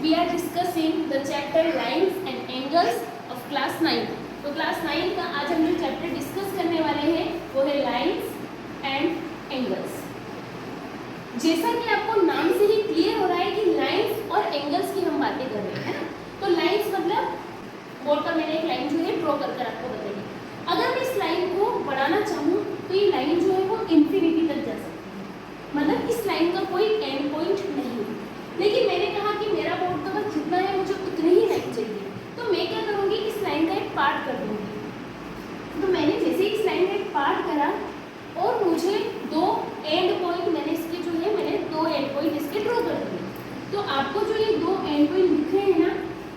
we are discussing the chapter lines and angles of class 9. तो class 9 का आज हम जो चैप्टर डिस्कस करने वाले हैं वो है लाइंस एंड एंगल्स। जैसा कि आपको नाम से ही क्लियर हो रहा है कि लाइंस और एंगल्स की हम बातें कर रहे हैं ना, तो लाइंस मतलब बोर्ड पर मैंने एक लाइन जो है ड्रॉ कर आपको बताइए। अगर मैं इस लाइन को बढ़ाना चाहूँ तो ये लाइन जो है वो इन्फिनिटी तक जा सकती है, मतलब इस लाइन का कोई एंड पॉइंट नहीं है। लेकिन मैंने कहा कि मेरा बोर्ड तो बस जितना है मुझे उतनी ही लाइन चाहिए, तो मैं क्या करूँगी, इस लाइन का एक पार्ट कर दूँगी। तो मैंने जैसे इस लाइन का एक पार्ट करा और मुझे दो एंड पॉइंट मैंने इसके जो है मैंने दो एंड पॉइंट इसके ड्रॉ कर दिए। तो आपको जो ये दो एंड पॉइंट दिख रहे हैं ना,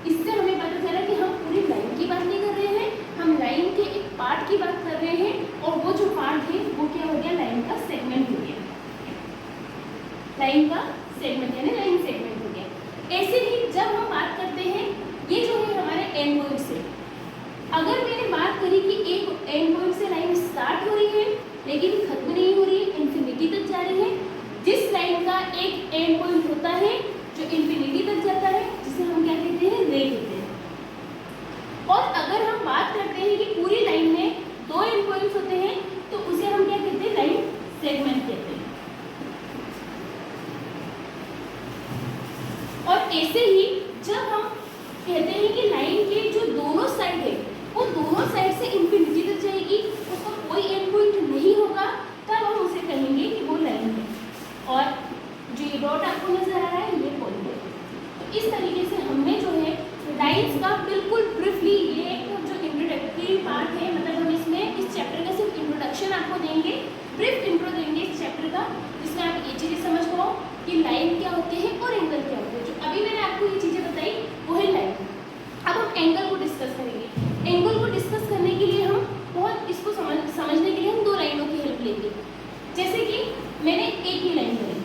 इससे हमें पता चला कि हम पूरी लाइन की बात नहीं कर रहे हैं, हम लाइन के एक पार्ट की बात कर रहे हैं। और वो जो पार्ट है वो क्या हो गया, लाइन का सेगमेंट हो गया, लाइन का सेगमेंट यानी लाइन सेगमेंट हो गया। ऐसे ही जब हम बात करते हैं ये जो है हमारे एंड पॉइंट से, अगर मैंने बात करी कि एक एंड पॉइंट से लाइन स्टार्ट हो रही है लेकिन खत्म नहीं हो रही, इन्फिनिटी तक जा रही है। जिस लाइन का एक एंड पॉइंट होता है जो इन्फिनिटी तक जाता है, जिसे हम क्या कहते हैं, रे कहते हैं। और अगर हम बात करते हैं कि पूरी लाइन में दो एंड पॉइंट्स होते हैं तो उसे हम क्या कहते हैं, लाइन सेगमेंट कहते हैं। और ऐसे ही जब हम कहते हैं कि लाइन के जो दोनों साइड है वो दोनों साइड से इन्फिनिटी तक जाएगी, उसका कोई एंड पॉइंट नहीं होगा, तब हम उसे कहेंगे कि वो लाइन है। और जो ये डॉट आपको नजर आ रहा है ये पॉइंट है। तो इस तरीके से हमने जो है लाइंस का बिल्कुल ब्रीफली, ये एक जो इंट्रोडक्टरी पार्ट है, मतलब हम इसमें इस चैप्टर का सिर्फ इंट्रोडक्शन आपको देंगे, ब्रीफ इंट्रो देंगे इस चैप्टर का, जिसमें आप ये चीज़ें समझ पाओ कि लाइन क्या होते हैं और एंगल क्या होते हैं। जो अभी मैंने आपको ये चीज़ें बताई वो है लाइन। अब हम एंगल को डिस्कस करेंगे। एंगल को डिस्कस करने के लिए हम बहुत इसको समझने के लिए हम दो लाइनों की हेल्प लेंगे। जैसे कि मैंने एक ही लाइन ली,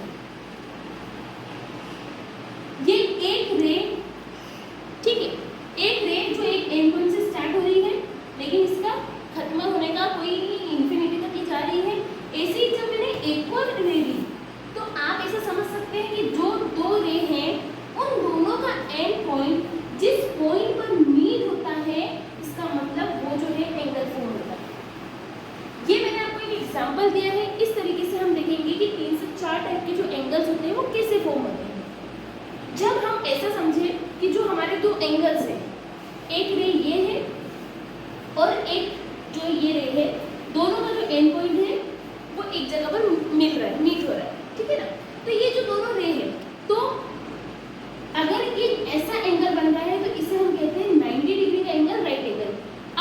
ये एक रे, ठीक है, एक रे जो एक एंड पॉइंट से स्टार्ट हो रही है लेकिन इसका खत्म होने का कोई इन्फिनिटी तक ही जा रही है। ऐसे ही जब मैंने एक और रे ली तो आप ऐसा समझ सकते हैं कि जो दो रे हैं उन दोनों का एंड पॉइंट जिस पॉइंट पर मीट होता है, इसका मतलब वो जो है एंगल फॉर्म होता है। ये मैंने आपको एक एग्जांपल दिया है। इस तरीके से हम देखेंगे कि 3 से 4 टाइप के जो एंगल्स होते हैं वो कैसे फॉर्म होते हैं। जब हम ऐसा समझे कि जो हमारे दो एंगल्स हैं, एक रे ये है और एक जो ये रे है, दोनों का जो एंड पॉइंट है वो एक जगह पर मिल रहा है, मीट हो रहा है, ठीक है ना। तो ये जो दोनों रे है, तो अगर ये ऐसा एंगल बन रहा है तो इसे हम कहते हैं 90 डिग्री का एंगल, राइट एंगल।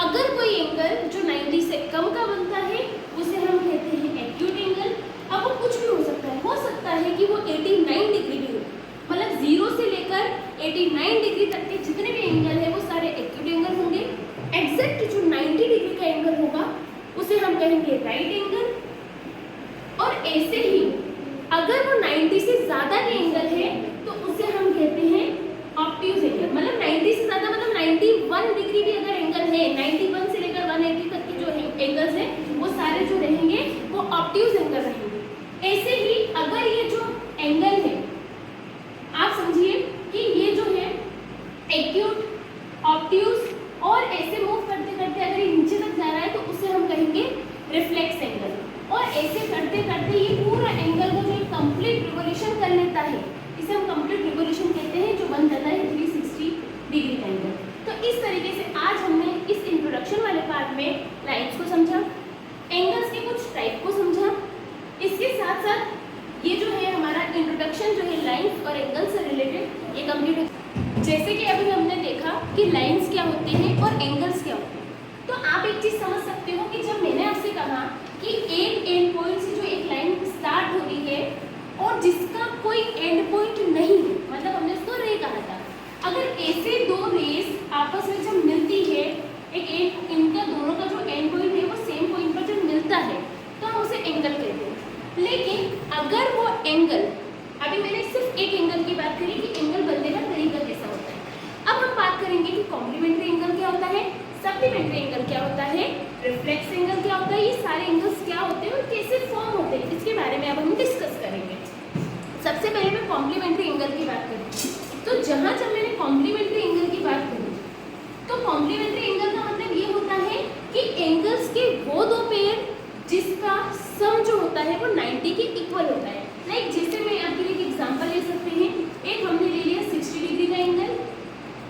अगर कोई एंगल जो 90 से कम का बनता है उसे हम कहते हैं एक्यूट एंगल। अब वो कुछ भी हो सकता है कि वो 89 डिग्री भी हो, मतलब 0 से लेकर 89 डिग्री तक के जितने भी एंगल है वो सारे एक्यूट एंगल होंगे। एग्जैक्ट जो 90 डिग्री का एंगल होगा उसे हम कहेंगे राइट एंगल। और ऐसे ही अगर वो 90 से ज़्यादा के एंगल है तो उसे हम कहते हैं ऑब्ट्यूज एंगल। मतलब 90 से ज़्यादा मतलब 91 डिग्री भी अगर एंगल है, 91 से लेकर 180 तक के जो एंगल्स हैं वो सारे जो रहेंगे वो ऑब्ट्यूज एंगल रहेंगे। ऐसे ही अगर ये जो एंगल है, आप समझिए कि ये जो है एक्यूट, ऑब्ट्यूज और ऐसे मूव करते करते अगर ये नीचे तक जा रहा है तो उसे हम कहेंगे रिफ्लेक्स एंगल। और ऐसे करते करते ये पूरा एंगल का जो कंप्लीट रिवोल्यूशन कर लेता है, इसे हम कंप्लीट रिवोल्यूशन कहते हैं, जो बन जाता है 360 डिग्री का एंगल। तो इस तरीके से आज हमने इस इंट्रोडक्शन वाले पार्ट में लाइन्स को समझा, एंगल्स के कुछ टाइप को समझा। इसके साथ साथ ये जो है हमारा इंट्रोडक्शन जो है लाइन्स और एंगल्स से रिलेटेड ये कंप्लीट हो। जैसे कि अभी हमने देखा कि लाइन्स क्या होते हैं और एंगल्स क्या होते हैं, तो आप एक चीज़ समझ सकते हो कि जब मैंने आपसे कहा कि एक एंड पॉइंट से जो एक लाइन स्टार्ट हो रही है और जिसका कोई एंड पॉइंट नहीं है, मतलब हमने उसको रे कहा था। अगर ऐसे दो रेस आपस में जब मिलती है, इनका दोनों का जो एंड पॉइंट है वो सेम पॉइंट पर जब मिलता है तो हम उसे एंगल कहते हैं। लेकिन अगर वो एंगल, अभी मैंने सिर्फ एक एंगल की बात करी कि एंगल बनने का तरीका कैसा होता है। अब हम बात करेंगे कि कॉम्प्लीमेंट्री एंगल क्या होता है, सप्लीमेंट्री एंगल क्या होता है, रिफ्लेक्स एंगल क्या होता है, ये सारे एंगल्स क्या होते हैं और कैसे फॉर्म होते हैं, इसके बारे में अब हम डिस्कस करेंगे। सबसे पहले मैं कॉम्प्लीमेंट्री एंगल की बात करूँ तो जहाँ जब मैं कॉम्प्लीमेंट्री एंगल की बात करूँ तो कॉम्प्लीमेंट्री एंगल का मतलब ये होता है कि एंगल्स के वो दो पेयर जिसका सम जो होता है वो 90 के इक्वल होता है। लाइक जैसे मैं आपके लिए एक एग्जांपल ले सकते हैं, एक हमने ले लिया 60 डिग्री का एंगल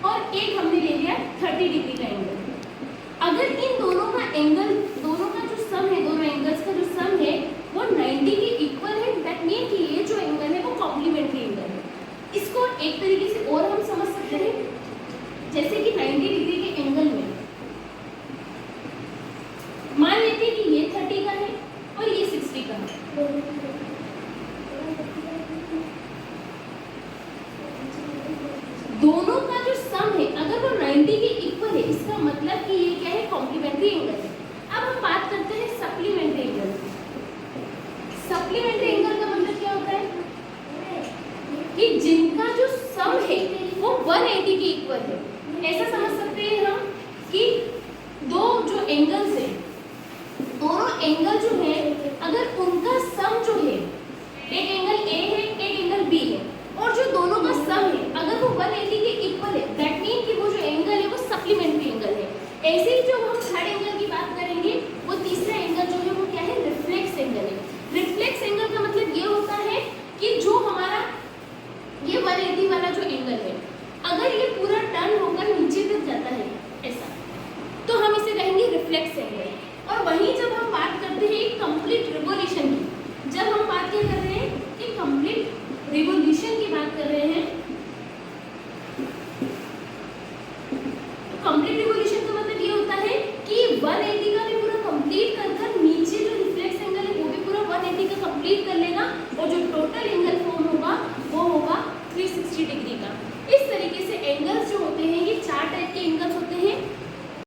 और एक हमने ले लिया 30 डिग्री का एंगल। अगर इन दोनों का एंगल, दोनों का जो सम है, दोनों एंगल्स का जो सम है वो 90 के इक्वल है, दैट मीन कि ये जो एंगल है वो कॉम्प्लीमेंट्री एंगल है। इसको एक तरीके से और हम समझ सकते हैं, जैसे कि 90 डिग्री के एंगल में मान लेते हैं कि ये 30 का है और ये 60 का है। दोनों का जो सम है अगर वो 90 के इक्वल है, इसका मतलब कि ये क्या है, कॉम्प्लीमेंट्री एंगल है। अब हम बात करते हैं सप्लीमेंट्री एंगल। सप्लीमेंट्री एंगल का मतलब क्या होता है कि जिनका जो सम है वो 180 के इक्वल है। ऐसा समझ सकते हैं हम कि दो जो एंगल्स है, दोनों एंगल जो है अगर उनका सम जो है, एक एंगल ए है एक एंगल बी है, और जो दोनों का सम है अगर वो 180 के इक्वल है, दैट मीन कि वो जो एंगल है वो सप्लीमेंट्री एंगल है। ऐसे ही जो हम थर्ड एंगल की बात करेंगे, वो तीसरा एंगल जो है वो क्या है, रिफ्लेक्स एंगल है। रिफ्लेक्स एंगल का मतलब ये होता है कि जो हमारा ये 180 वाला जो एंगल है, अगर ये पूरा टर्न होकर नीचे तक जाता है ऐसा, तो हम इसे कहेंगे रिफ्लेक्स एंगल। और वहीं जब हम बात करते हैं कंप्लीट रिवोल्यूशन की, जब हम बात क्या कर रहे हैं कि कंप्लीट रिवोल्यूशन